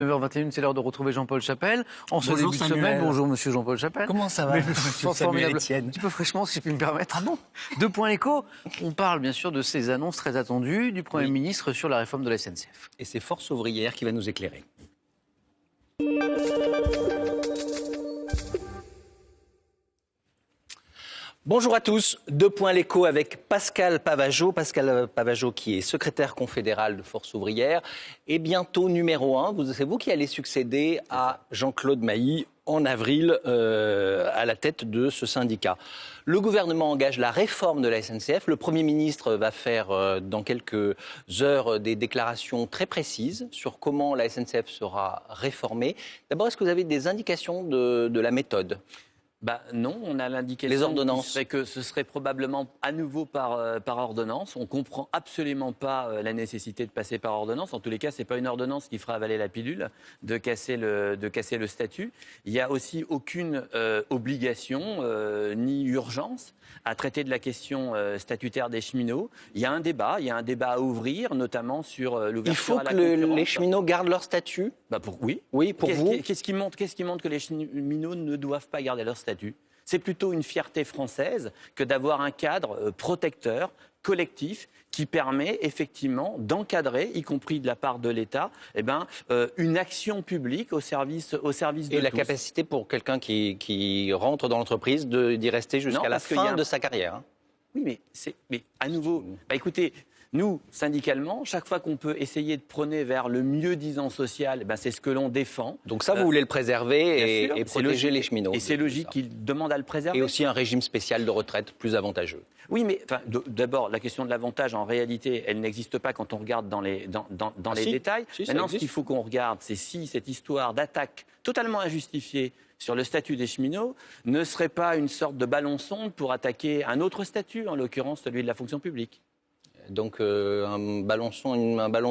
9h21, c'est l'heure de retrouver Jean-Paul Chapelle. En ce Bonjour début de Samuel. semaine, bonjour Monsieur Jean-Paul Chapelle. Comment ça va, monsieur Samuel formidable. Etienne? Un petit peu fraîchement, si je puis me permettre. Ah bon? Deux points écho. On parle bien sûr de ces annonces très attendues du Premier ministre sur la réforme de la SNCF. Et c'est Force ouvrière qui va nous éclairer. Bonjour à tous, deux points l'écho avec Pascal Pavageot. Pascal Pavageot qui est secrétaire confédéral de Force ouvrière et bientôt numéro 1. C'est vous qui allez succéder à Jean-Claude Mailly en avril à la tête de ce syndicat. Le gouvernement engage la réforme de la SNCF. Le Premier ministre va faire dans quelques heures des déclarations très précises sur comment la SNCF sera réformée. D'abord, est-ce que vous avez des indications de la méthode ? Non, on a l'indication Les ordonnances. que ce serait probablement à nouveau par ordonnance. On ne comprend absolument pas la nécessité de passer par ordonnance. En tous les cas, ce n'est pas une ordonnance qui fera avaler la pilule, de casser le statut. Il n'y a aussi aucune obligation ni urgence à traiter de la question statutaire des cheminots. Il y a un débat à ouvrir, notamment sur l'ouverture à la concurrence. Il faut que les cheminots gardent leur statut ? Oui. Oui, pour vous. Qu'est-ce qui montre que les cheminots ne doivent pas garder leur statut ? C'est plutôt une fierté française que d'avoir un cadre protecteur, collectif, qui permet effectivement d'encadrer, y compris de la part de l'État, une action publique au service de tous. Et la capacité pour quelqu'un qui rentre dans l'entreprise d'y rester jusqu'à la fin de sa carrière. Oui, mais à nouveau, écoutez, nous, syndicalement, chaque fois qu'on peut essayer de prôner vers le mieux-disant social, c'est ce que l'on défend. Donc ça, vous voulez le préserver et protéger les cheminots. Et c'est logique qu'ils demandent à le préserver. Et aussi un régime spécial de retraite plus avantageux. Oui, mais d'abord, la question de l'avantage, en réalité, elle n'existe pas quand on regarde dans les détails. Maintenant, ce qu'il faut qu'on regarde, c'est si cette histoire d'attaque totalement injustifiée sur le statut des cheminots ne serait pas une sorte de ballon sonde pour attaquer un autre statut, en l'occurrence celui de la fonction publique. Donc un ballon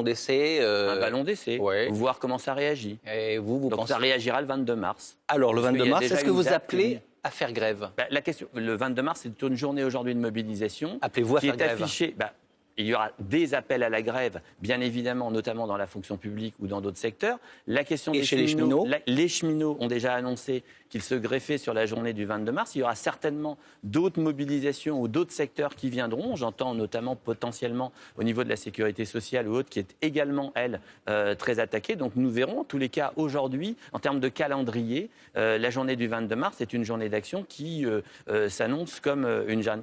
d'essai. Un ballon d'essai, ouais. Voir comment ça réagit. Et vous Donc pensez... ça réagira le 22 mars. Alors le 22 mars, est-ce que vous appelez à faire grève ? La question, le 22 mars, c'est une journée aujourd'hui de mobilisation. Appelez-vous à faire grève ? Affichée, il y aura des appels à la grève, bien évidemment, notamment dans la fonction publique ou dans d'autres secteurs. La question des cheminots, les cheminots ont déjà annoncé qu'ils se greffaient sur la journée du 22 mars. Il y aura certainement d'autres mobilisations ou d'autres secteurs qui viendront. J'entends notamment potentiellement au niveau de la sécurité sociale ou autre, qui est également, elle, très attaquée. Donc nous verrons. En tous les cas, aujourd'hui, en termes de calendrier, la journée du 22 mars est une journée d'action qui s'annonce comme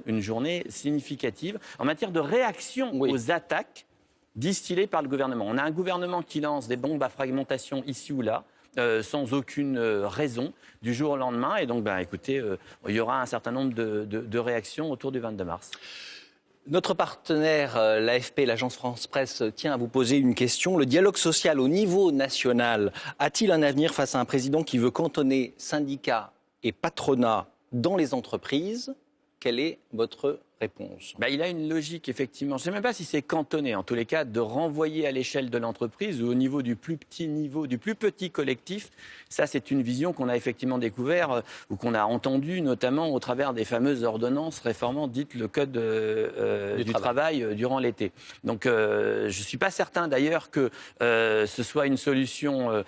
une journée significative en matière de réaction aux attaques distillées par le gouvernement. On a un gouvernement qui lance des bombes à fragmentation ici ou là, sans aucune raison, du jour au lendemain. Et donc, écoutez, il y aura un certain nombre de réactions autour du 22 mars. Notre partenaire, l'AFP, l'agence France Presse, tient à vous poser une question. Le dialogue social au niveau national a-t-il un avenir face à un président qui veut cantonner syndicats et patronat dans les entreprises ? Quelle est votre réponse ? Il a une logique, effectivement. Je ne sais même pas si c'est cantonné, en tous les cas, de renvoyer à l'échelle de l'entreprise ou au niveau, du plus petit collectif. Ça, c'est une vision qu'on a effectivement découvert ou qu'on a entendue, notamment au travers des fameuses ordonnances réformant dites le Code du travail durant l'été. Donc, je ne suis pas certain d'ailleurs que ce soit une solution,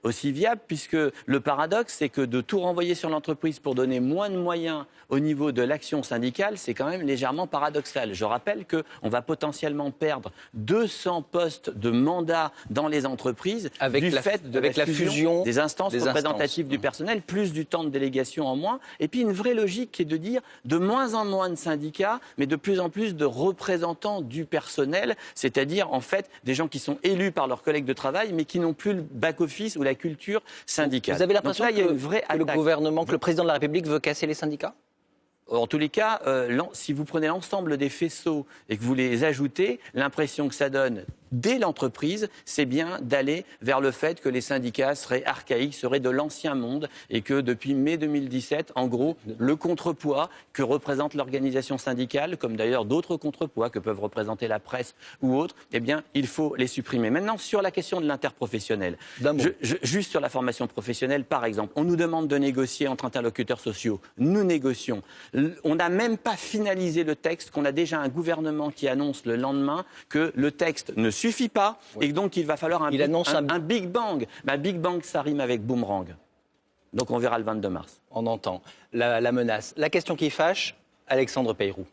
aussi viable, puisque le paradoxe, c'est que de tout renvoyer sur l'entreprise pour donner moins de moyens au niveau de l'action syndicale, c'est quand même légèrement paradoxal. Je rappelle qu'on va potentiellement perdre 200 postes de mandats dans les entreprises avec la fusion des instances représentatives du personnel, plus du temps de délégation en moins. Et puis une vraie logique qui est de dire de moins en moins de syndicats, mais de plus en plus de représentants du personnel, c'est-à-dire en fait des gens qui sont élus par leurs collègues de travail, mais qui n'ont plus le back-office ou la culture syndicale. Vous avez l'impression que le gouvernement, que le président de la République veut casser les syndicats ? En tous les cas, si vous prenez l'ensemble des faisceaux et que vous les ajoutez, l'impression que ça donne dès l'entreprise, c'est bien d'aller vers le fait que les syndicats seraient archaïques, seraient de l'ancien monde et que depuis mai 2017, en gros, le contrepoids que représente l'organisation syndicale, comme d'ailleurs d'autres contrepoids que peuvent représenter la presse ou autres, il faut les supprimer. Maintenant, sur la question de l'interprofessionnel, juste sur la formation professionnelle, par exemple, on nous demande de négocier entre interlocuteurs sociaux. Nous négocions. On n'a même pas finalisé le texte, qu'on a déjà un gouvernement qui annonce le lendemain que le texte ne suffit pas et donc il va falloir un Big Bang. Big Bang, ça rime avec boomerang. Donc on verra le 22 mars. On entend la menace. La question qui fâche, Alexandre Peyrou.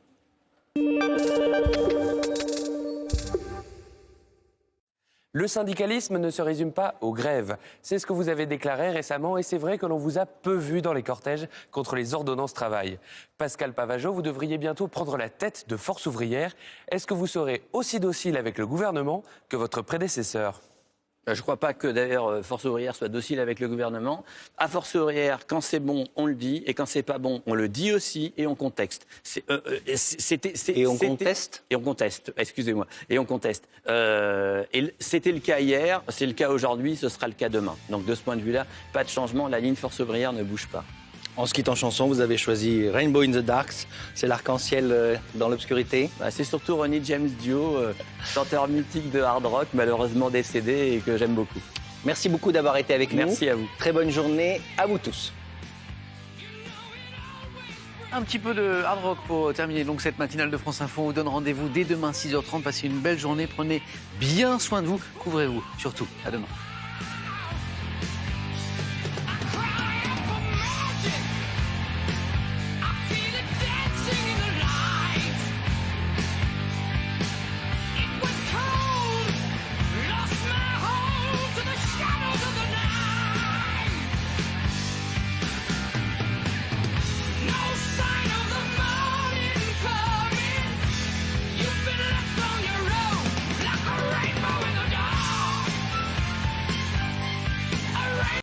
Le syndicalisme ne se résume pas aux grèves. C'est ce que vous avez déclaré récemment et c'est vrai que l'on vous a peu vu dans les cortèges contre les ordonnances travail. Pascal Pavageau, vous devriez bientôt prendre la tête de Force ouvrière. Est-ce que vous serez aussi docile avec le gouvernement que votre prédécesseur ? Je ne crois pas que d'ailleurs Force ouvrière soit docile avec le gouvernement. À Force ouvrière, quand c'est bon, on le dit, et quand c'est pas bon, on le dit aussi, et on conteste. Et on conteste. Et on conteste, excusez-moi. Et on conteste. Et c'était le cas hier, c'est le cas aujourd'hui, ce sera le cas demain. Donc de ce point de vue-là, pas de changement, la ligne Force ouvrière ne bouge pas. En ce qui est en chanson, vous avez choisi Rainbow in the Darks, c'est l'arc-en-ciel dans l'obscurité. C'est surtout Ronnie James Dio, chanteur mythique de hard rock, malheureusement décédé et que j'aime beaucoup. Merci beaucoup d'avoir été avec nous. Merci à vous. Très bonne journée à vous tous. Un petit peu de hard rock pour terminer donc cette matinale de France Info. On vous donne rendez-vous dès demain 6h30. Passez une belle journée, prenez bien soin de vous, couvrez-vous surtout. À demain.